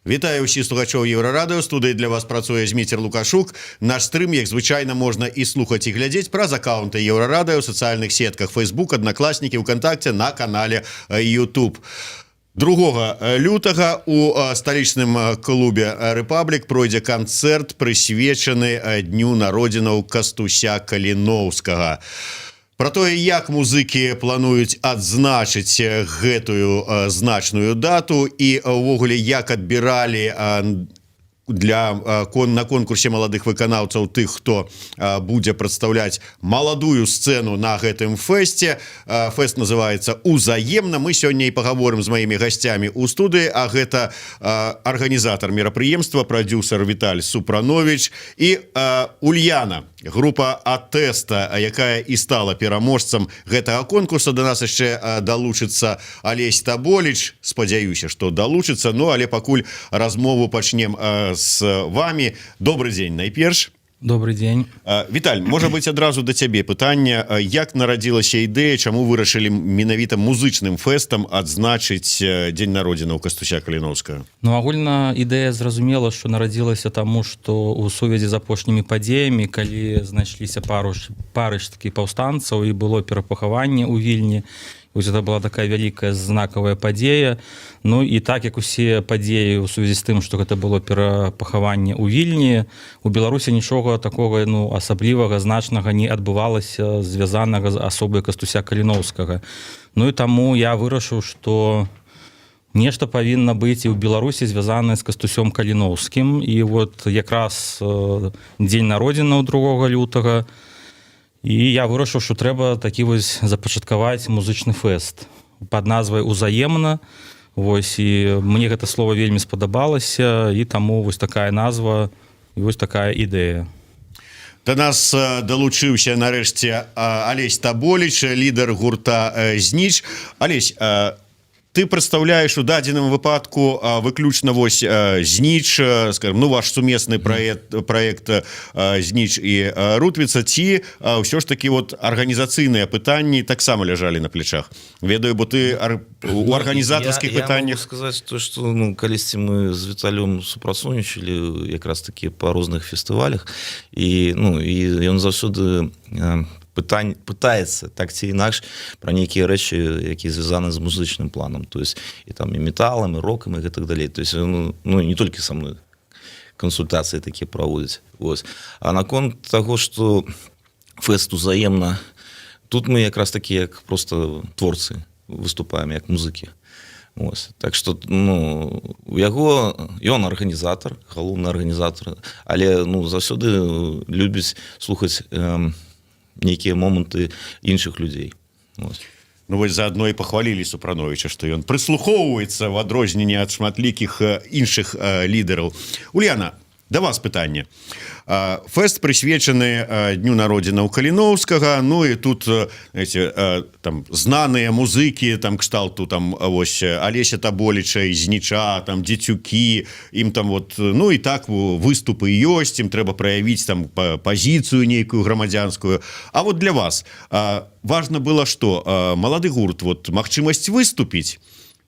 Вітаю ўсіх слухачоў Еўрарадыё. Студыі для вас працуе Зміцер Лукашук. Наш стрым, як звычайна, можна і слухаць, і глядзець праз аккаунты Еўрарадыё ў сацыяльных сетках Facebook, Аднакласнікі, ВКонтакце, на канале YouTube. 2 лютага у сталічным клубе «Рэпаблік» пройдзе канцэрт, прысвечаны дню народзінаў Кастуся Каліноўскага. Про тое, як музыкі плануюць адзначыць гэтую значную дату і ўвогуле як адбіралі на конкурсе маладых выканаўцаў тых, хто будзе прадстаўляць маладую сцэну на гэтым фэсце. Фэст называецца «Узаемна». Мы сёння і пагаворым з маімі гасцямі ў студыі, а гэта арганізатар мерапрыемства, прадзюсар Віталь Супранович і Ульяна, група «Атэста», якая і стала пераможцам гэтага конкурса. Да нас яшчэ далучыцца Алесь Таболіч, спадзяюся, што далучыцца, ну але пакуль размову пачнем с вами. Добрый день, найперш. Добрый день. Віталь, можа быць адразу да цябе пытанне, як нарадзілася ідэя, чаму вырашылі менавіта музычным фэстам адзначыць дзень народзінаў Кастуся Каліноўскага? Ну, агульна ідэя зразумела, што нарадзілася таму, што ў сувязі з апошнімі падзеямі, калі знайшліся парышчыкі паўстанцаў і было перапахаванне ў Вільні, вось это была такая вялікая знакавая падзея. Ну і так як усе падзеі ў сувязі з тым, што гэта было перапахаванне ў Вільні, у Беларусі нічога такога асаблівага, значнага не адбывалася, звязанага з асобай Кастуся Каліноўскага. Ну і таму я вырашыў, што нешта павінна быць і ў Беларусі звязанае з Кастусём Каліноўскім. І вот якраз дзень народзінаў 2 лютага, і я вырашыў, што трэба такі вось запачаткаваць музычны фэст пад назвай «Узаемна». Вось, і мне гэта слова вельмі спадабалася, і таму вось такая назва і вось такая ідэя. Да нас далучыўся нарэшце Алесь Таболіч, лідар гурта «Зніч». Алесь, ты прадстаўляеш у дадзеным выпадку выключна вось «Зніч», скажем, ну, ваш сумесны праект «Зніч» і «Рутвіца», ці ўсё ж такі вот арганізацыйныя пытанні таксама ляжалі на плечах? Ведаю, бо ты у арганізатарскіх пытаннях... Я могу сказаць, што калісьці мы з Віталем супрацоўнічалі якраз такі па розных фестывалях, і ён заўсёды пытаецца так ці інакш пра нейкія рэчы, якія звязаны з музычным планам, то есть і там і металам, і рокам, і гэтак далей. То есть не толькі са мной кансультацыі такія праводзяць. А наконт таго, што фэст «Узаемна», тут мы якраз такі як проста творцы выступаем, як музыкі. Так што у яго ён арганізатар, галоўны арганізатар, але заўсёды любіць слухаць нейкія моманты іншых людзей. Ну вось заадно і пахвалілі Супрановіча, што ён прыслухоўваецца в адрозненне ад шматлікіх іншых лідараў. Ульяна, да вас пытанне. Фэст прысвечаны дню народзінаў Каліноўскага, ну і тут там знаныя музыкі там кшталту там вось Алеся Таболіча, Зніча, там Дзецюкі, ім там вот, ну і так выступы ёсць, ім трэба праявіць там пазіцыю нейкую грамадзянскую. А вот для вас важна было што? Малады гурт, вот магчымасць выступіць,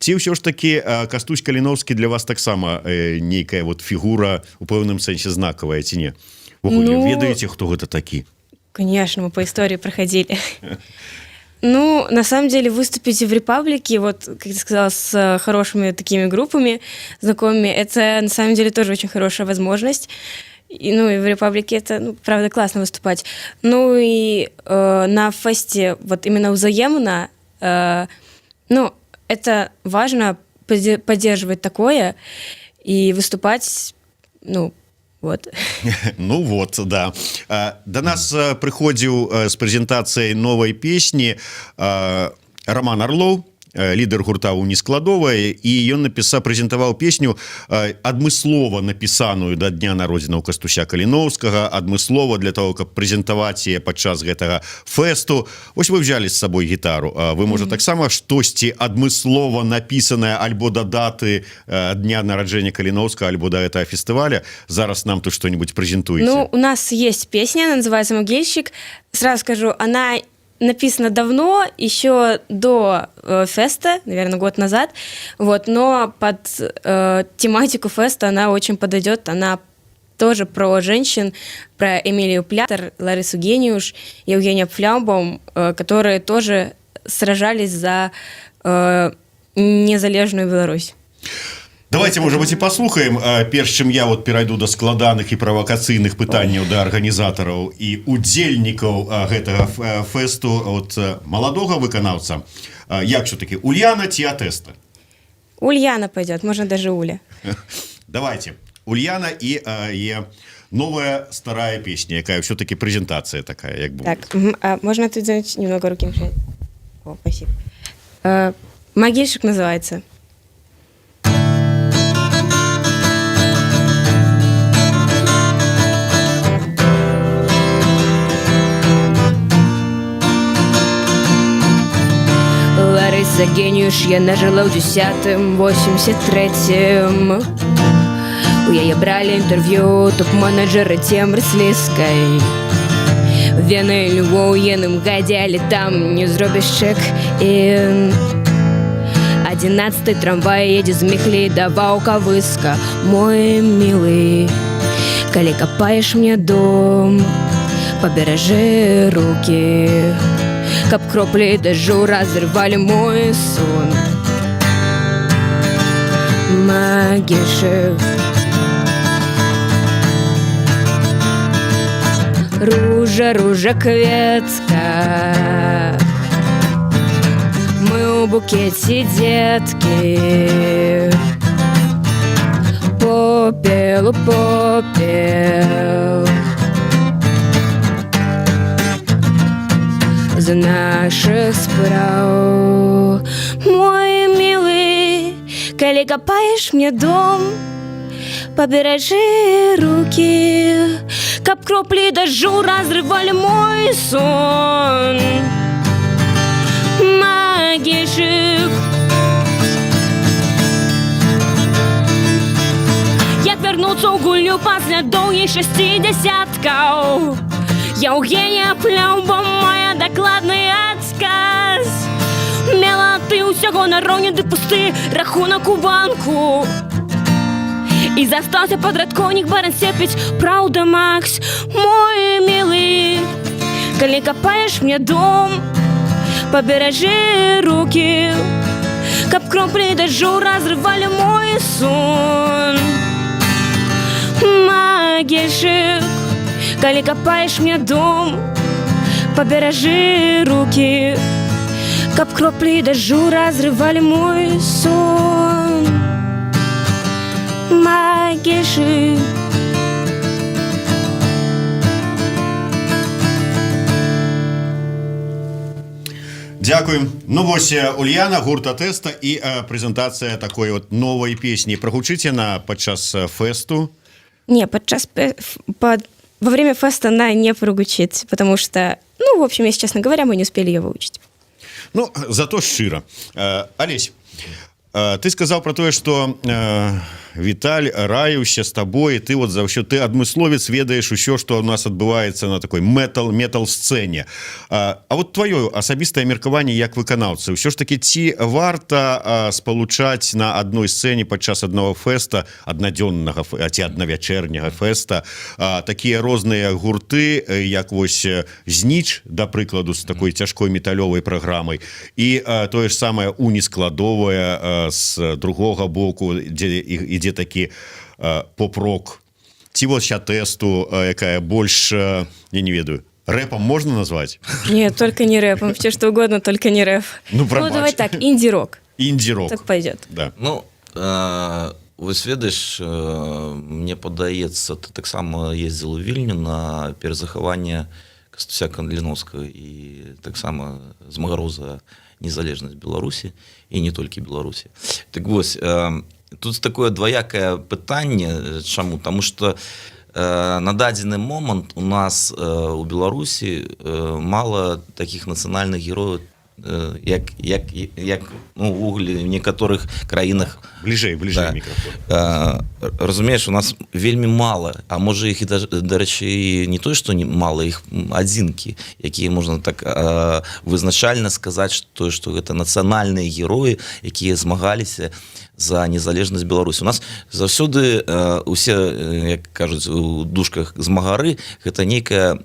ці ўсё ж такі Кастусь Каліноўскі для вас таксама нейкая вот фігура у пэўным сэнсе знакавая, ці не? Вы ведаеце, хто гэта такі? Конечно, мы по истории проходили. Ну, на самом деле, выступить в «Репаблике», вот, как ты сказала, с хорошими такими группами знакомыми, это, на самом деле, тоже очень хорошая возможность. И в «Репаблике» это, правда, классно выступать. Ну, и на фесте, вот именно «Узаемна», это важно поддерживать такое и выступать, вот. Ну вот, да. До нас прыходзіў з прэзентацыяй новай песні Роман Орлоў, лідар гурта «Унескладовая», і ён прэзентаваў песню адмыслова напісаную да дня народзінаў Кастуся Каліноўскага, адмыслова для того, каб прэзентаваць яе падчас гэтага фэсту. Вось вы взялі з сабой гітару. Вы, можа, таксама штосьці адмыслова напісанае альбо да даты дня нараджэння Каліноўскага, альбо да гэтага фестываля. Зараз нам тут что-нибудь прэзентуеце. Ну, у нас есть песня, она называется «Могильщик». Сразу скажу, она написано давно, еще до феста, наверное, год назад, вот, но под тематику феста она очень подойдет, она тоже про женщин, про Эмилию Плятер, Ларису Гениуш, Евгения Пфляумбаум, которые тоже сражались за незалежную Беларусь. Давайте, может быть, і паслухаем, перш чым я вот перайду да складаных і правакацыйных пытанняў да арганізатараў і удзельнікаў гэтага фэсту от маладога выканаўца. Як все-таки, Ульяна ці Атэста? Ульяна пойдет, можно даже Уля. Давайте. Ульяна и ее новая старая песня, якая все-таки презентация такая, як будет. Так, а можно тут немного руки мешать? О, спасибо. «Могильщик» называется. Лариса Гениуш, я нажила ў 10-м, 83-м. У яе бралі інтэрв'ю топ-менеджеры Цемры Слізкай. Вены Львоў яным гадзялі, там не зробіш чек-ін. 11-й трамвай едзе з Міхлі да Ваўкавыска. Мой милый, калі капаеш мне дом, паберажы руки, каб кроплі дажджу разрывалі мой сон. Могильщик. Ружа, ружа, кветка, мы у букете детки. Попел, попел за наших спраў. Мой милый, калі капаеш мне дом, побережи руки, каб кроплі дажджу разрывали мой сон. Могильщик. Як вернуцца ў гульню пасля доўгіх 60-каў? Евгения Пфляумбаум, моя дакладны адказ. Мела ты ўсяго на роўні ды пусты рахунак у банку. І застаўся падрадкоўнік барансепіць. Праўда, Макс, мой милый, калі капаеш мне дом, побережи руки, каб кроплі дажджу разрывали мой сон. Могильщик, калі капаеш мне дом, побережи руки, каб кроплі дажджу разрывали мой сон. Могильщик. Дякуем. Ну вось Ульяна, гурт Атэста і прэзентацыя такой вот новай песні. Прагучыце на падчас фэсту? Не, во время феста она не прогучит, потому что, ну, в общем, если честно говоря, мы не успели ее выучить. Ну, зато шчыра. Алесь, ты сказаў про тое, што Віталь раіўся з табой, ты вот заўсёды ты адмысловец, ведаеш усё, што у нас адбываецца на такой метал сцэне. А вот твоё асабістае меркаванне як выканаўцы, ўсё ж таки ці варта спалучаць на адной сцэне падчас аднаго фэста, аднадзённага ці аднавячэрняга фэста, такія розныя гурты, як вось Зніч, да прыкладу, з такой цяжкой металёвай праграмай, і тое ж самае уніскладовае з другога боку, дзе ідзе такі поп-рок. Ці вось Атэсту, якая больш, я не ведаю, рэпом можно назвать? Нет, только не рэпом, все что угодно, только не рэп. Ну, давай так, инди-рок. Инди-рок. Так пойдет. Да. Ну, вось ведаеш, мне падаецца, ты таксама ездзіл у Вільню на перазахаванне Кастуся Кандліновскага і таксама змагароў за незалежнасць Беларусі і не толькі Беларусі. Так вось, тут такое двоякае пытанне, чаму? Таму што на дадзены момант у нас у Беларусі мала такіх нацыянальных герояў, як ну, вуглі в некаторых краінах. Бліжэй Да. мікрафон. Разумееш, у нас вельмі мала, а можа іх і дарэчы не тое, што не мала, іх адзінкі, якія можна так вызначальна сказаць, што гэта нацыянальныя героі, якія змагаліся за незалежнасць Беларусі. У нас заўсёды усе, як кажуць у дужках, змагары, гэта нейкая,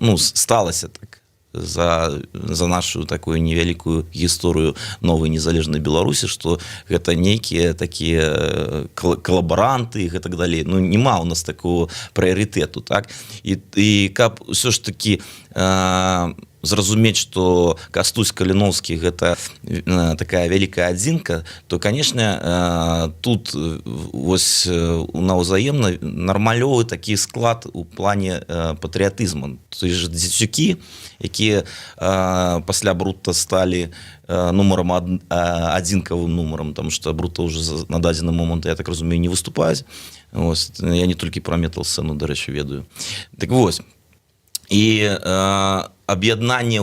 ну, сталася так за нашу такую невялікую гісторыю новай незалежнай Беларусі, што гэта нейкія такія калабаранты і гэтак далей. Ну, няма у нас такого прыярытэту, так? І каб ўсё ж такі зразумець, што Кастусь Каліноўскі гэта такая вялікая адзінка, то, канешне, тут вось наўзаемна нармалёвы такі склад у плане патрыятызму. То есть дзецюкі, якія пасля Брута сталі нумарам адзінкавым нумарам, таму што Брута ўжо на дадзены момант, я так разумею, не выступаюць. Ось, я не толькі пра метал-сцэну, дарэчы, ведаю. Так вось. І аб'яднанне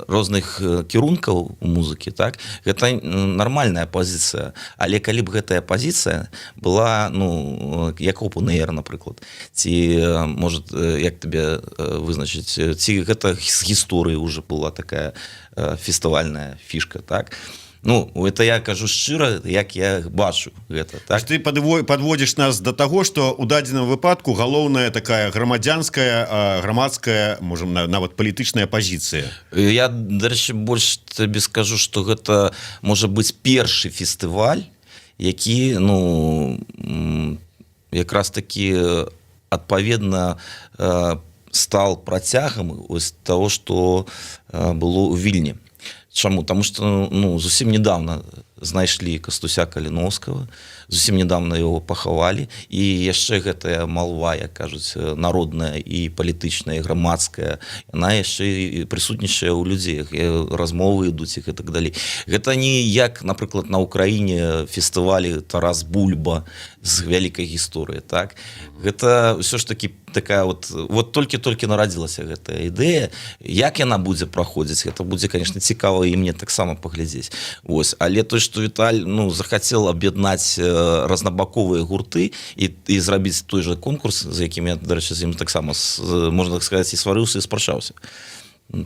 розных кірункаў у музыкі, так, гэта нармальная пазіцыя. Але калі б гэтая пазіцыя была, ну, як Open Air, напрыклад, ці, можа, як табе вызначыць, ці гэта з гісторыі ўжо была такая фестывальная фішка, так. Ну, это я кажу шчыра, як я бачу гэта, так? Ты падводзіш нас да таго, што ў дадзеным выпадку галоўная такая грамадзянская, грамадская, можам, нават палітычная пазіцыя. Я, дарэчы, больш табе скажу, што гэта можа быць першы фестываль, які, ну, якраз такі адпаведна стал працягам ось таго, што было ў Вільні. Чаму? Таму што, ну, зусім недавно знайшлі Кастуся Каліноўскага, зусім недавно яго пахавалі, і яшчэ гэтая малва, як кажуць, народная і палітычная, і грамадская, яна яшчэ і прысутнічае ў людзей, размовы ідуць і так далей. Гэта не як, напрыклад, на Ўкраіне фестывалі Тарас Бульба з вялікай гісторыі, так? Гэта ўсё ж такі такая вот толькі-толькі нарадзілася гэтая ідэя. Як яна будзе праходзіць? Гэта будзе, конечно, цікава і мне таксама паглядзець. Ось. Але той, што Віталь, ну, захацеў аб'яднаць разнабаковыя гурты і зрабіць той же конкурс, за якім я, дарэчы, з ім таксама, можна так сказаць, і сварыўся, і спрачаўся.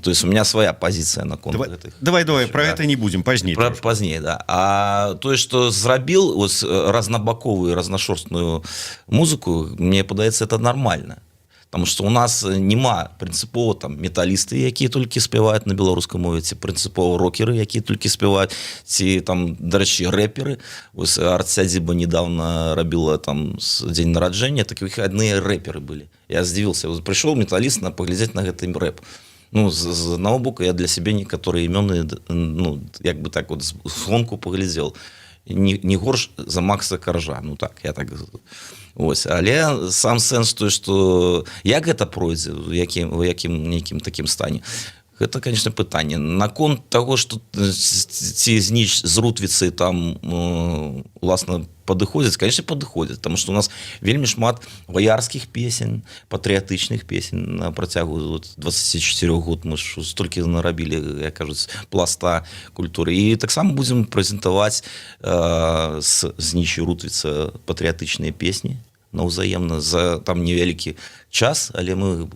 То есть у меня своя позиция на конт гэтых. Давай, про гэта не будзем пазней. Пазней, да. А тое, што зрабіл ось разнабаковую, разнашорстную музыку, мне падаецца, это нормально. Потому что у нас нема прынцыпова там металісты, якія толькі спяваюць на беларускай мове, ці прынцыпова рокеры, якія толькі спяваюць, ці там, дарэчы, рэперы. Ось Арт-Сядзіба недавно рабіла там дзень нараджэння, так выхадныя рэперы былі. Я здзівіўся. Прыйшоў металіст паглядзець на гэты рэп. Ну, з одного боку, я для себе некоторые імёны, ну, як бы так вот звонку поглядзел. Не горш за Макса Коржа, ну так, я так... Ось. Але сам сэнс той, што як гэта пройдзе, у якім нейкім такім стане, гэта, конечно, пытанне. Наконт таго, што ці з Рутвіцы там, уласна, падыходзяць, конечно, падыходзяць, потому что у нас вельмі шмат ваярскіх песень, патрыятычных песень на працягу 24 год. Мы ж столькі нарабілі, як кажуць, пласта культуры. І таксама будзем прэзентаваць з Нічі Рутвіца патрыятычныя песні наўзаемна за там невялікі час, але мы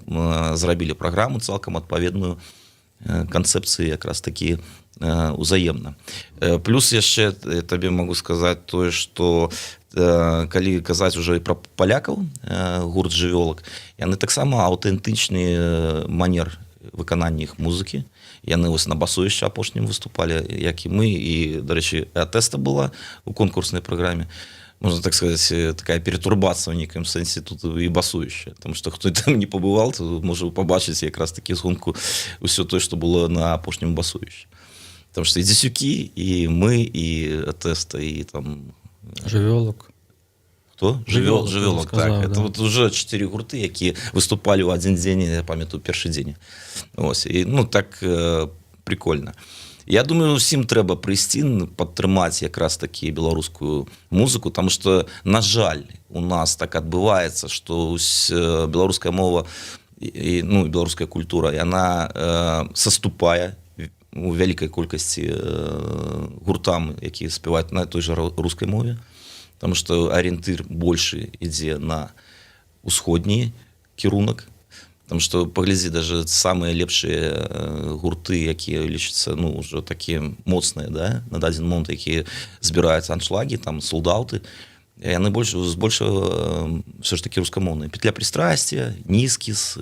зрабілі праграму цалкам адпаведную канцэпцыі якраз такі узаемна. Плюс яшчэ табе могу сказаць тое, што калі казаць уже пра палякаў, гурт «Жывёлак», яны таксама аўтэнтычны манер выканання іх музыкі. Яны вось на басовішча апошнім выступалі, як і мы, і, дарэчы, атэста была у конкурснай праграме. Можно так сказать, такая перетурбация в неком сенсе тут и басующая. Потому что кто там не побывал, то может побачить якраз таки згонку все то, что было на апошнім басующем. Потому что и Дзесюки, и мы, и Атэста, и там... Жывёлак. Кто? Жывёлак, так. Сказал, это да. вот уже 4 гурты, якія выступали ў адзін дзень, я памятаю, першы дзень. Ось. І, ну, так прикольно. Я думаю, усім трэба прыйсці, падтрымаць якраз такі беларускую музыку, потому что, на жаль, у нас так адбываецца, што беларуская мова і, ну, беларуская культура, яна саступае у вялікай колькасці гуртам, якія спяваюць на той же рускай мове, потому что арыентыр больше ідзе на усходні кірунак, потому что, паглядзі, даже самыя лепшыя гурты, якія лічацца, ну, ўжо такія моцныя, да, на дадзены момант, якія збіраюць аншлагі, там, солдаты, яны збольшага все ж таки рускамоўныя. Петля пристрастия, Нискис,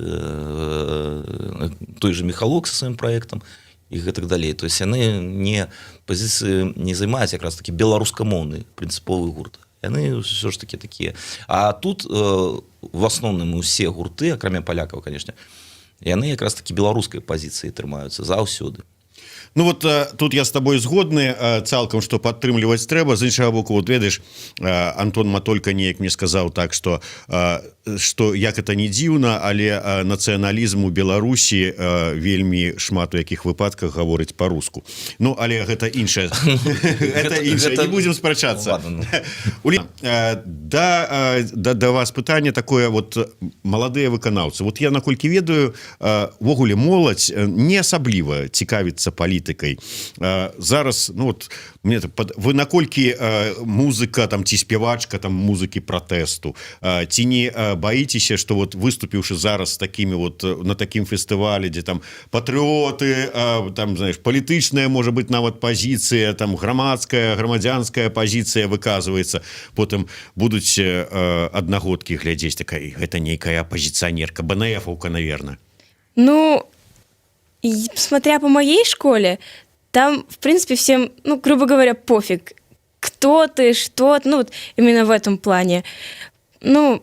той же Михалок со сваім праектам і гэтак далей. То есть яны не пазіцыі не займаюць якраз такі беларускамоўны прынцыповы гурт. Яны все ж таки такія. А тут в асноўным усе гурты, акрамя палякаў, конечно, яны якраз такі беларускай пазіцыі трымаюцца заўсёды. Ну вот тут я с тобой згодны цалкам, што падтрымліваць трэба. З іншага боку, вот ведаеш, Антон Матолька неяк мне сказаў так, што як это не дзіўна, але нацыяналізм у Беларусі вельмі шмат у якіх выпадках гаворыць па-руску. Ну, але гэта іншае. Гэта іншае, не будзем спрачацца. Уляна, да вас пытанне такое, вот маладыя выканаўцы. Вот я, наколькі ведаю, увогуле моладзь не асабліва цікавіцца палітыкай. Зараз, ну вот, вы наколькі музыка там ці спявачка там музыкі пратэсту, ці не баіцеся, што вот выступіўшы зараз такімі вот на такім фестывале, дзе там патрыоты, там, знаеш, палітычная, можа быць, нават пазіцыя, там грамадская, грамадзянская пазіцыя выказваецца, потым будуць аднагодкі глядзець, такая, гэта нейкая апозіцыянерка, БНФ-аўка, наверное. Ну, и смотря по моей школе, там, в принципе, всем, ну, грубо говоря, пофиг, кто ты, что ты, ну, вот именно в этом плане. Ну,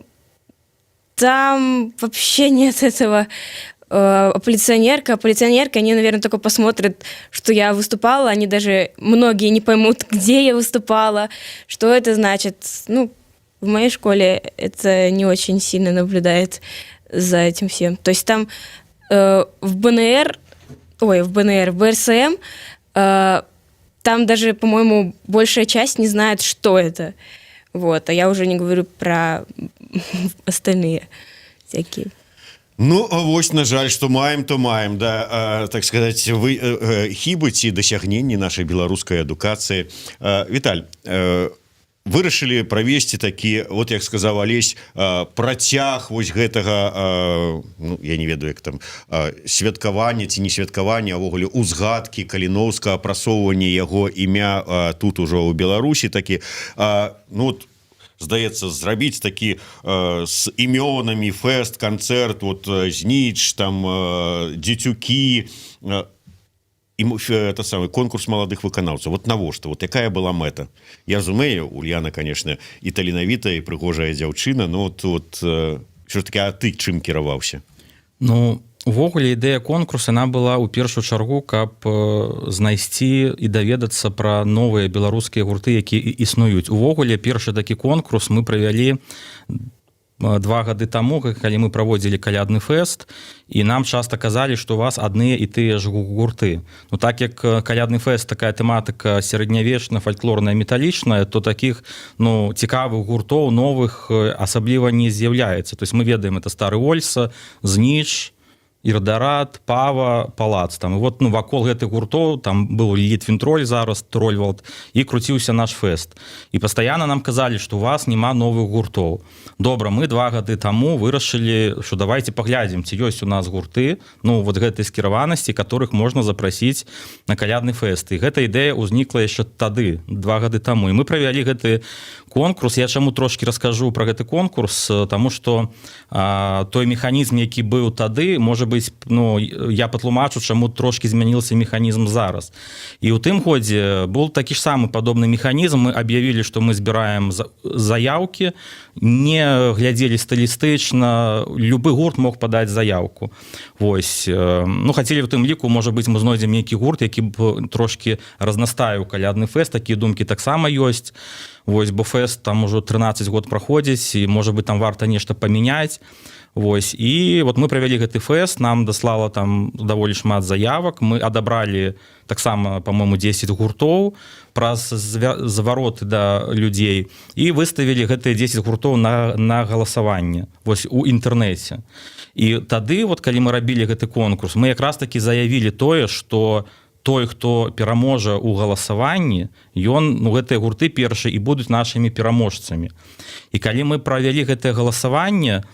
там вообще нет этого оппозиционерка, они, наверное, только посмотрят, что я выступала, они даже, многие не поймут, где я выступала, что это значит. Ну, в моей школе это не очень сильно наблюдает за этим всем. То есть там в БРСМ, там даже, по-моему, большая часть не знает, что это. Вот, а я уже не говорю про остальные всякие. Ну, вось, на жаль, што маем, то маем, да, так сказать, хібы ці дасягненні нашай беларускай адукацыі. Віталь, вырашылі правесці такі, вот як сказаў Алесь, працяг вось гэтага, ну, я не ведаю, як там, святкавання ці не святкавання, а ўвогуле узгадкі Каліноўскага, прасоўвання яго імя тут ужо ў Беларусі такі, ну, вот, здаецца, зрабіць такі з імёнамі фэст, канцэрт, вот Зніч, там, дзецюкі, это самый конкурс маладых выканаўцаў. Вот навошта? Вот якая была мэта? Я разумею, Ульяна, конечно, і таленавітая, і прыгожая дзяўчына, но вот що ж таки, а ты чым кіраваўся? Ну, увогуле ідэя конкурсу, она была ў першую чаргу, каб знайсці і даведацца пра новыя беларускія гурты, якія існуюць. Увогуле, першы такі конкурс мы правялі 2 гады таму, калі мы праводзілі калядны фэст, і нам часта казалі, што у вас адныя і тыя ж гурты. Ну, так як калядны фэст, такая тэматыка сярэднявечная, фальклорная, металічная, то такіх, ну, цікавых гуртоў, новых, асабліва не з'яўляецца. То есть мы ведаем, это Стары Ольса, Зніч, Ірдарат, Пава, Палац. Там. І вот, ну, вакол гэтых гуртоў там быў Літвінтроль зараз, Трольвалд, і круціўся наш фэст. І пастаянна нам казалі, што у вас няма новых гуртоў. Добра, мы 2 гады таму вырашылі, што давайте паглядзім, ці ёсць у нас гурты, ну, вот гэтай скіраванасці, которых можна запрасіць на калядны фэст. І гэта ідэя ўзнікла яшчэ тады, 2 гады таму. І мы правялі гэты конкурс. Я чаму трошки раскажу пра гэты конкурс, таму што той механізм, які быў тады, можа быць, ну, я патлумачу, чаму трошки змянился механізм зараз. І ў тым годзе был такі ж самы падобны механізм. Мы аб'явілі, што мы збіраем заяўкі, не глядзелі стылістычна, любы гурт мог падаць заяўку. Вось. Ну, хацелі ў тым ліку, можа быць, мы знойдзем нейкі гурт, які б трошки разнастаіў калядны фэст, такія думкі таксама ёсць. Вось, бо фэст там ужо 13 год праходзіць, і, можа быць, там варта нешта памяняць. Вось. І вот мы правялі гэты фэст, нам даслала там даволі шмат заявак, мы адабралі таксама, по-моему, 10 гуртоў праз звароты да людзей і выставілі гэтыя 10 гуртоў на галасаванне вось у інтэрнэце. І тады, вот, калі мы рабілі гэты конкурс, мы якраз таки заявілі тое, што той, хто пераможа ў галасаванні, ён, ну, гэтыя гурты першыя і будуць нашымі пераможцамі. І калі мы правялі гэтае галасаванне,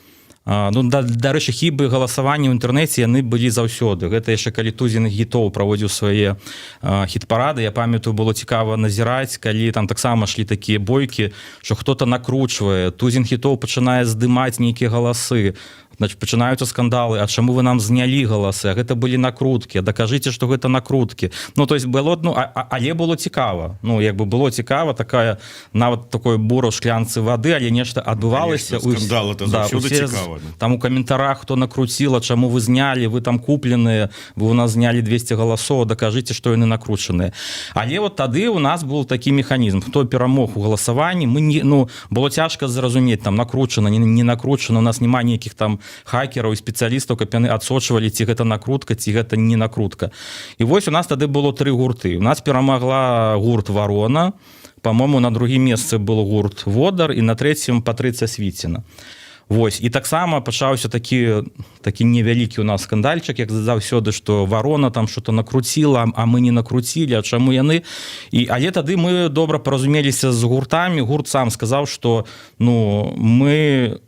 ну, дарэчы, хібы галасавання ў інтэрнэце яны былі заўсёды. Гэта яшчэ калі Тузін Гітоў праводзіў свае хіт-парады. Я памятаю, было цікава назіраць, калі там таксама шлі такія бойкі, што хто-то накручвае. Тузін Гітоў пачынае здымаць нейкія галасы. Значит, пачынаюцца скандалы, а чаму вы нам знялі галасы, а гэта былі накруткі, дакажыце, што гэта накруткі. Ну, то есть было, ну, але было цікава. Ну, як бы было цікава, такая, нават такой бура ў шклянцы вады, але нешта адбывалася. Конечно, скандал, это заўсёды цікава. Там у каментарах, хто накруціла, чаму вы знялі, вы там купленыя, вы у нас знялі 200 галасоў, дакажыце, што яны накручаныя. Але вот тады у нас был такі механізм, хто перамог у галасаванні, мы не, ну, было цяжка зразумець, там накручана, не накручана, у нас няма нейкіх там хакераў і спецыялістаў, каб яны адсочвалі, ці гэта накрутка, ці гэта не накрутка. І вось у нас тады было 3 гурты. У нас перамагла гурт «Варона», по-моему, на другім месцы был гурт «Водар» і на трэцім Патрыцыя Свіціна. Вось. І таксама пачаўся такі невялікі у нас скандальчык, як заўсёды, што «Варона» там што-то накруціла, а мы не накруцілі, а чаму яны? Але тады мы добра паразумеліся з гуртамі. Гурт сам сказаў, што ну, мы...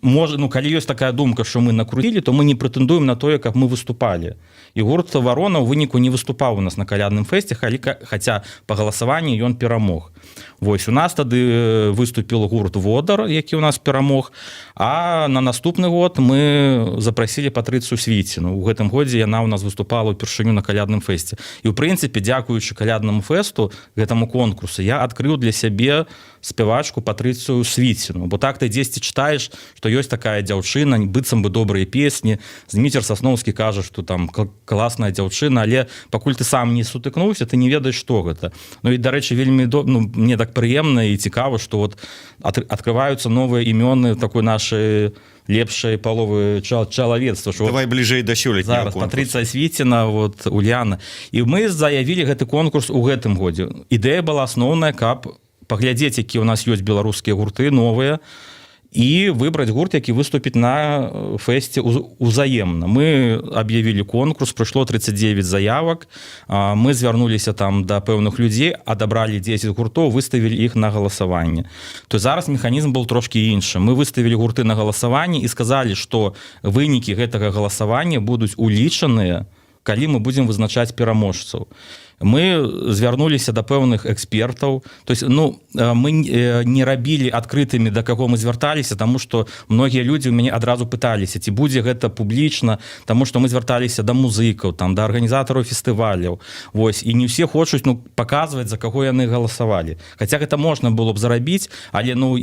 Можа, ну, калі ёсць такая думка, што мы накруцілі, то мы не прэтэндуем на тое, каб мы выступалі. І гурт «Варона» ў выніку не выступаў у нас на калядным фэсце, хаця па галасаванні ён перамог. Вось, у нас тады выступіў гурт «Водар», які ў нас перамог, а на наступны год мы запрасілі Патрыцыю Свіціну. У гэтым годзе яна ў нас выступала ўпершыню на калядным фэсце. І, ў прынцыпе, дзякуючы каляднаму фэсту, гэтаму конкурсу, я адкрыў для сябе спявачку Патрыцыю Свіціну. Бо так ты дзесьці чытаеш, што ёсць такая дзяўчына, быццам бы добрыя песні. Зміцер Сасноўскі кажа, што там класная дзяўчына, але пакуль ты сам не сутыкнуўся, ты не ведаеш, што гэта. Ну і, дарэчы, вельмі мне так прыемна і цікава, што вот адкрываюцца новыя імёны такой нашай лепшай паловы чалавецтва. Давай бліжэй да сёлетняга конкурса. Зараз Патрыцыя Свіціна, вот, Уляна. І мы заявілі гэты конкурс у гэтым годзе. Ідэя была асноўная, каб паглядзець, якія ў нас ёсць беларускія гурты новыя, і выбраць гурт, які выступіць на фэсце узаемна. Мы аб'явілі конкурс, прыйшло 39 заявак, мы звярнуліся там да пэўных людзей, адабралі 10 гуртоў, выставілі іх на галасаванне. То зараз механізм был трошкі іншы. Мы выставілі гурты на галасаванне і сказалі, што вынікі гэтага галасавання будуць улічаныя, калі мы будзем вызначаць пераможцаў. Мы звярнуліся да пэўных экспертаў. То есть, ну, мы не рабілі адкрытымі, да каго мы звярталіся, таму што многія людзі ў мяне адразу пыталіся, ці будзе гэта публічна, таму што мы звярталіся да музыкаў, там, да арганізатараў фестываляў. Вось. І не ўсе хочуць, ну, паказваць, за каго яны галасавалі. Хаця гэта можна было б зарабіць, але, ну,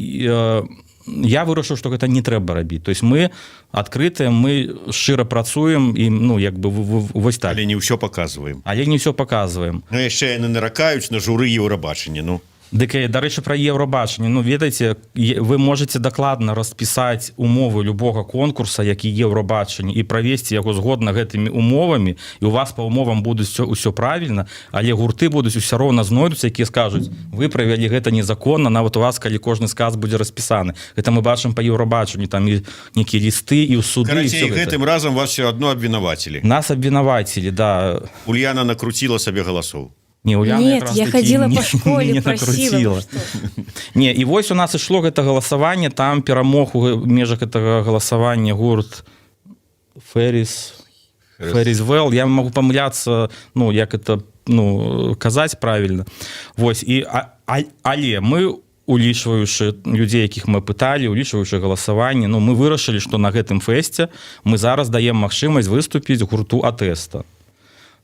я вырашыў, што гэта не трэба рабіць. То есть мы адкрытыя, мы шчыра працуем і, ну, як бы вось так. Але не ўсё паказваем. Але не ўсё паказваем. Ну, яшчэ яны наракаюць на журы Еўрабачання, ну. Дык, дарэчы, пра Еўрабачанне, ну, ведаеце, вы можаце дакладна распісаць умовы любога конкурса, які Еўрабачанне, і правесці яго згодна гэтымі умовамі, і у вас па умовам будуць ўсё правільна, але гурты будуць усё роўна знойдуцца, якія скажуць, вы правялі гэта незаконна, нават у вас, калі кожны сказ будзе распісаны. Гэта мы бачым па Еўрабачанню, там і нейкія лісты, і ў суды. Карацей, гэтым разам вас все адно абвінавацілі. Нас абвінавацілі, да. Ульяна накруціла сабе галасоў. Не, Уляна Нет, я ходила по школе, просила. Не, і вось у нас ішло гэта галасаванне, там перамог у межах гэтага галасавання гурт Феррис Вэлл. Я могу памыляцца, ну, як это, ну, казаць правільна. Вось, і, але мы, улічваючы людзей, якіх мы пыталі, улічваючы галасаванне, ну, мы вырашылі, што на гэтым фэсце мы зараз даем магчымасць выступіць гурту «Атэста».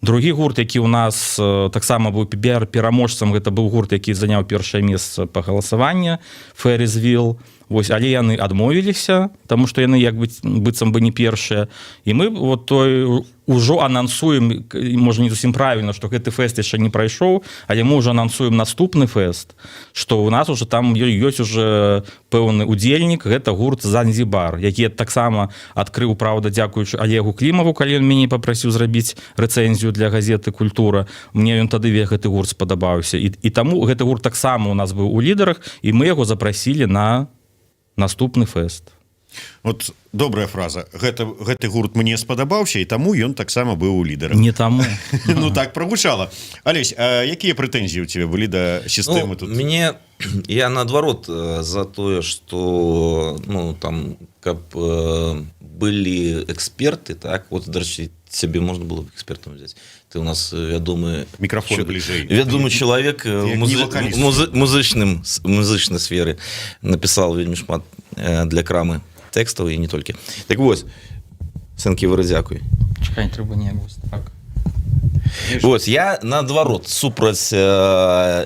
Другі гурт, які ў нас таксама быў пераможцам, гэта быў гурт, які заняў першае месца па галасаванні, «Феррис Вэлл». Вось, але яны адмовіліся, таму што яны як быццам бы не першыя. І мы вот той ужо анансуем, можа не зусім правільна, што гэты фэст яшчэ не прайшоў, але мы ўжо анансуем наступны фэст, што ў нас уже там ёсць уже пэўны удзельнік, гэта гурт «Занзібар», які таксама адкрыў, праўда, дзякуючы Олегу Клімаву, калі ён мяне папрасіў зрабіць рэцэнзію для газеты «Культура». Мне ён тады гэты гурт спадабаўся. І таму гэты гурт таксама у нас быў у лідарах, і мы яго запрасілі на наступны фэст. Вот добрая фраза. Гэты гурт мне спадабаўся, і таму ён таксама быў лідарам. Не тому. Ну так прогучала. Алесь, а якія прэтэнзіі ў тебе былі да сістэмы тут? Мне я наадварот за тое, што ну там каб былі эксперты, так вот, дарэчы, цябе можна было б экспертам взять. Ты у нас вядомы Мікрафон бліжэй. Вядомы чалавек музычнай сферы, напісаў вельмі шмат для крамы тэкстаў і не толькі. Так вось, Сенківер, дзякуй. Чакай, трэба не вось так. Вось, я наадварот супраць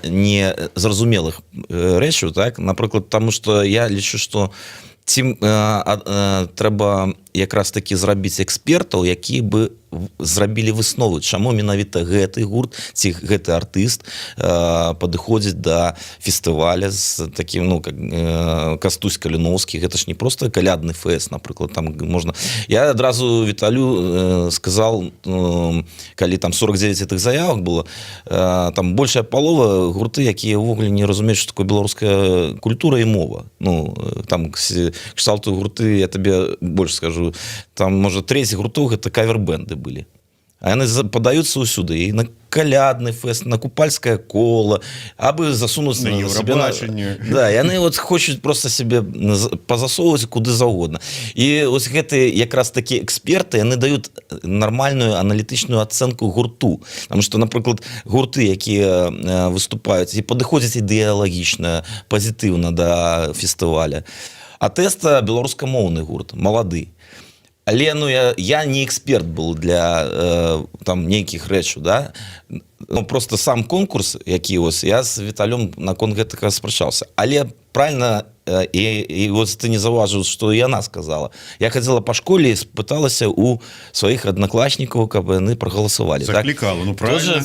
незразумелых рэчаў, так, напрыклад, таму што я лічу, што ці трэба якраз такі зрабіць экспертаў, якія бы зрабілі высновы, чаму менавіта гэты гурт ці гэты артыст падыходзіць да фестываля з такім, ну, как Кастусь Каліноўскі. Гэта ж не проста калядны фэст, напрыклад, там можна... Я адразу Віталю сказал, калі там 49 гэтых заявак было, там большая палова гурты, якія ўвогуле не разумеюць, што такое беларуская культура і мова. Ну, там кшталту гурты, я табе больш скажу, там, можа, трэць гуртоў гэта кавер-бэнды былі. А яны падаюцца ўсюды. І на калядны фэст, на купальскае кола, абы засунуць на Еўрабачанне. Да, яны вот хочуць проста себе пазасоўваць куды заўгодна. І вось гэтыя якраз такі эксперты, яны даюць нармальную аналітычную ацэнку гурту. Таму што, напрыклад, гурты, якія выступаюць і падыходзяць ідэалагічна, пазітыўна да фестываля. А Тэста беларускамоўны гурт, малады. Але ну, я не эксперт был для там нейкіх рэчаў, да? Ну, просто сам конкурс, які ось, я з Віталём наконт гэтага спрачаўся. Але правильно, і вот ты не заўважыў, што і яна сказала. Я хадзіла па школе і спыталася у сваіх аднакласнікаў, каб яны прагаласавалі. Заклікала, ну правильно. Тоже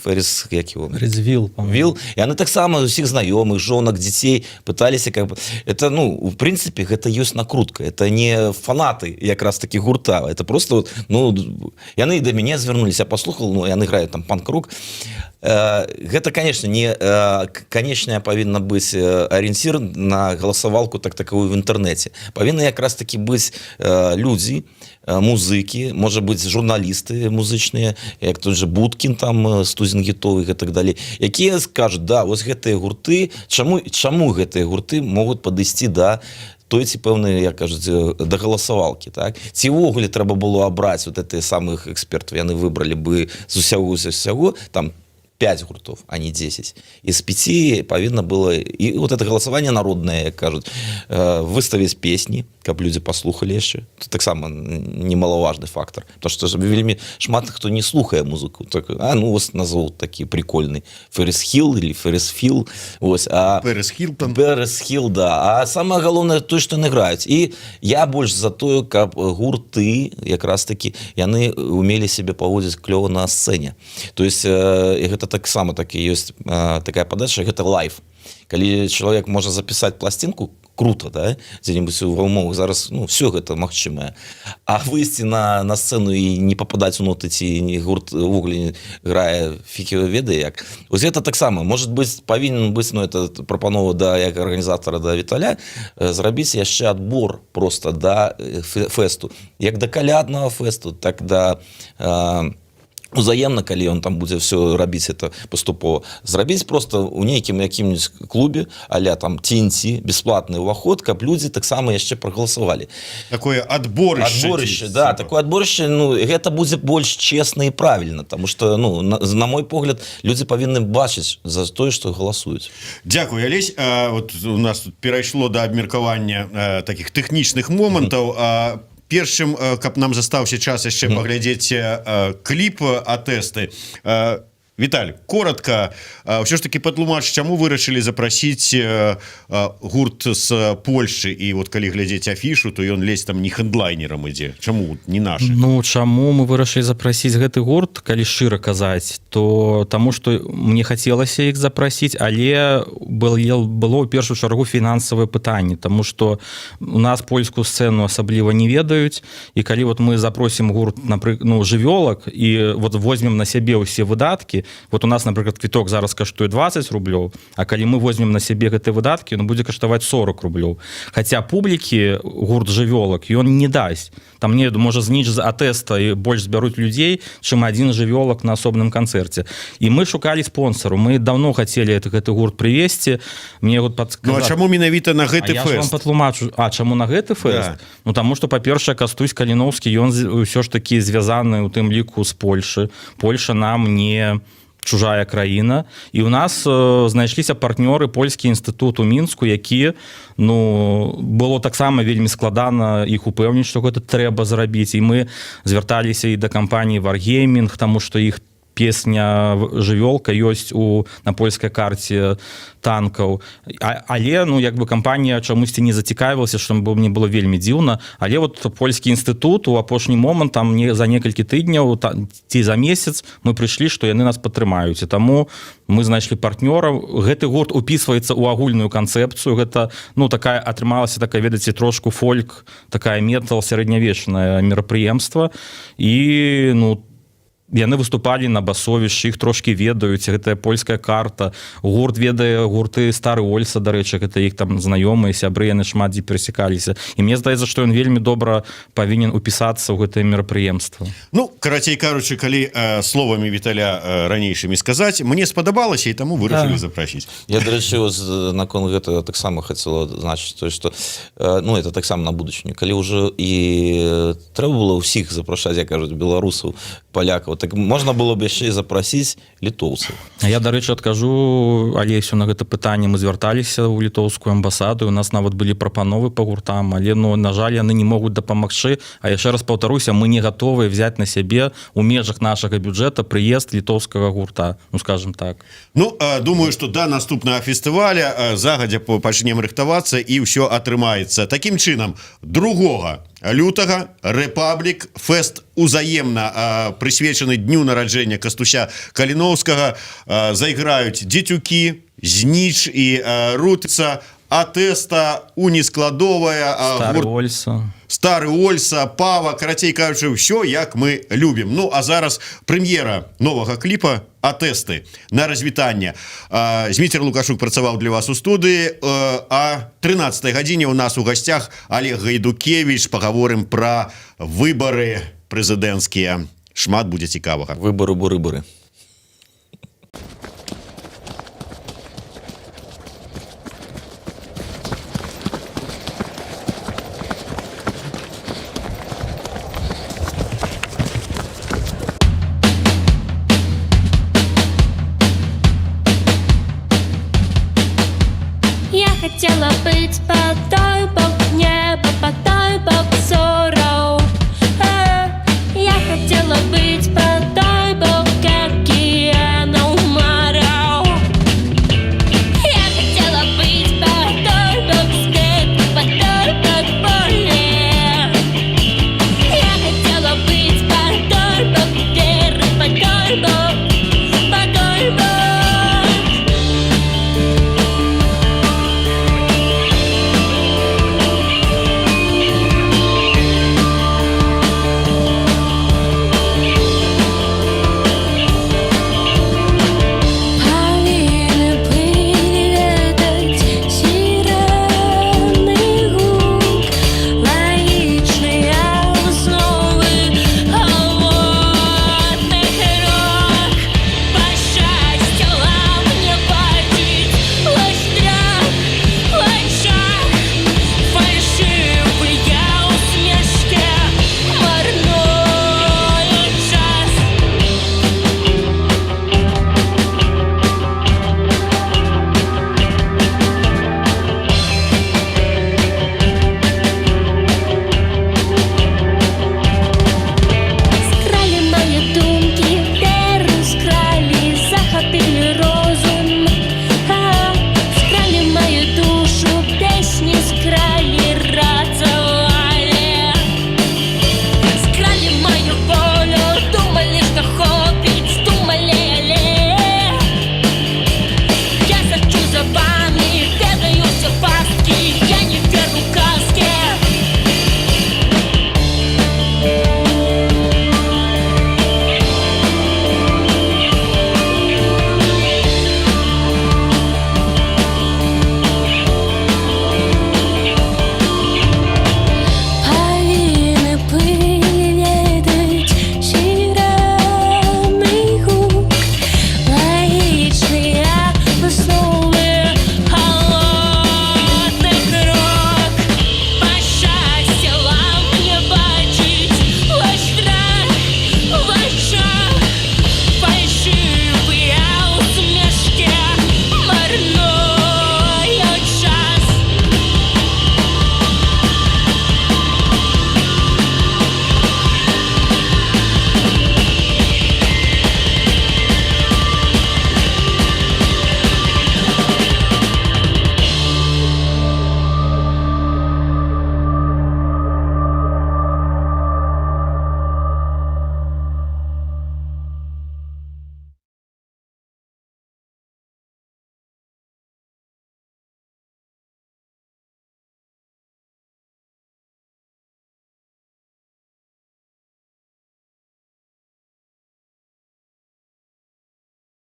Феррис, як его? Вилл, по-моему. Вилл. И они так само усіх знаёмых, жонак, дзяцей пыталіся, как бы, это, ну, в принципе, гэта ёсць накрутка. Это не фанаты якраз таки гурта. Это просто, вот, ну, яны да мяне звярнуліся, я паслухал, ну, яны граюць там панк-рок. Гэта, конечно, не канечная павінна быць арыенцір на галасавалку такую в інтэрнэце. Павінны якраз таки быць людзі, музыкі, можа быць журналісты музычныя, як той же Будкін, там, Стузен-гітовых і так далей, якія скажуць, да, вось гэтыя гурты, чаму гэтыя гурты могуць падысці да той ці пэўнай, як кажуць, да галасавалкі, так? Ці ўвогуле трэба было абраць вот гэтых самых экспертаў, яны выбралі бы з усяго, там, 5 гуртов, а не 10. Из 5 повинно было... И вот это голосование народное, как кажут, выставить песни, каб люди послухали еще. Это так само немаловажный фактор. Потому что вельми шмат хто не слухае музыку. Так, ну, вас назовут такие прикольные. Феррис Хилл или Феррис Филл. Феррис Хилтон. Феррис Хилл, да. А самое главное, то, что они играют. И я больше за то, каб гурты, как раз таки, яны умели себе поводить клёво на сцене. То есть, это так само так і ёсць такая падача, гэта лайв. Калі чалавек можа запісаць пласцінку, круто, да? Дзе-нибудь ва ўмовах зараз, ну, все гэта магчымае. А выйсці на сцэну і не пападаць у ноты, ці гурт увогуле грае фіг его ведае як. Вось гэта таксама, может быть, павінен быць, ну, это прапанова да як арганізатара да Віталя, зрабіць яшчэ адбор просто да фэсту. Як да каляднага фэсту, так да узаемна, калі он там будзе все рабіць это паступова, зрабіць просто у нейкім якім-нибудь клубе, а-ля там TNT, бесплатны ўваход, каб людзі таксама яшчэ прагаласавалі. Такое адборышча. Да, такое адборышча, ну, гэта будзе больш чесна і правільна, тому што, ну, на мой погляд, людзі павінны бачыць за тое, што галасуюць. Дякую, Алесь. Вот у нас тут перайшло да абмеркавання такіх тэхнічных момантаў. Першым, каб нам застаўся час яшчэ паглядзець кліп Атэсты. Віталь, коротко, все ж таки патлумач, чаму вырашылі запрасіць гурт з Польшчы, і вот калі глядзець афішу, то ён ледзь там не хендлайнерам ідзе. Чаму не нашы? Ну, чаму мы вырашылі запрасіць гэты гурт, калі шчыра казаць, то таму што мне хацелася іх запрасіць, але было ў першую чаргу фінансавае пытанне, таму што у нас польскую сцэну асабліва не ведаюць, і калі вот мы запросім гурт, напрыклад, ну, жывёлак, і вот возьмем на сябе ўсе выдаткі, Вот у нас, напрыклад, квіток зараз каштуе 20 рублёў, а калі мы возьмем на сябе гэтыя выдаткі, ён будзе каштаваць 40 рублёў. Хаця публікі гурт жывёлак ён не дасць. Там не можа зніч з атэста і больш збяруць людзей, чым адзін жывёлак на асобным канцэрце. І мы шукалі спонсару. Мы давно хацелі гэты гурт прывесці. Мне вот Ну а чаму менавіта на гэты я ж вам фэст? патлумачу. А чаму на гэты фэст? Да. Ну таму што, па-першае, Кастусь Каліноўскі, ён ўсё ж такі звязаны ў тым ліку з Польшы. Польша нам не чужая краіна, і ў нас знайшліся партнёры, польскі інстытут у Мінску, які, ну, было таксама вельмі складана іх упэўніць, што гэта трэба зрабіць, і мы звярталіся і да кампаніі Wargaming, таму што іх песня жывёлка ёсць на польскай карце танкаў, але ну як бы кампанія чамусьці не зацікавілася, што мне было вельмі дзіўна, але вот польскі інстытут у апошні момант там за некалькі тыдняў ці за месяц мы прыйшлі, што яны нас падтрымаюць, і таму мы знайшлі партнёраў. Гэты гурт упісваецца ў агульную канцэпцыю, гэта ну такая атрымалася такая, ведаеце, трошку фольк, такая метал сярэднявечнае мерапрыемства, і ну яны выступалі на басовішчы, іх трошкі ведаюць, гэтая польская карта, гурт ведае гурты Стары Ольса, дарэчы, гэта іх там знаёмыя, сябры, яны шмат дзе перасякаліся. І мне здаецца, што ён вельмі добра павінен упісацца ў гэтае мерапрыемства. Ну, карацей кажучы, калі словамі Віталя ранейшымі сказаць, мне спадабалася, і таму вырашылі запрасіць. Я, дарэчы, наконт гэтага таксама хацела значыць, то, што ну, это таксама на будучыню. Калі ўжо і трэба было ўсіх запрашаць, як кажуць, беларусаў, палякаў, так можна было б яшчэ і запрасіць літоўцаў. Я, дарэчы, адкажу Алесю на гэта пытанне. Мы звярталіся ў літоўскую амбасаду, у нас нават былі прапановы па гуртам, але, ну, на жаль, яны не могуць дапамагчы, а яшчэ раз паўтаруся, мы не гатовыя взяць на сябе у межах нашага бюджэта прыезд літоўскага гурта, ну, скажем так. Ну, думаю, што да наступнага фестываля загадзя пачнем рыхтавацца і ўсё атрымаецца. Такім чынам, 2 лютага Рэпаблік фэст узаемна прысвечаны дню нараджэння Кастуся Каліноўскага, зайграюць дзецюкі, Зніч і Рутыца, Атэста, Унискладовая, Стары Ольса, Пава, карацей кажучы, ўсё як мы любім. Ну а зараз прэм'ера новага кліпа Атэсты на развітанне. Зміцер Лукашук працаваў для вас у студыі, а 13 гадзіне у нас у гасцях Олег Гайдукевич. Пагаворым пра выбары прэзідэнцкія. Шмат будзе цікавага. Выбары. Я хотела быть под той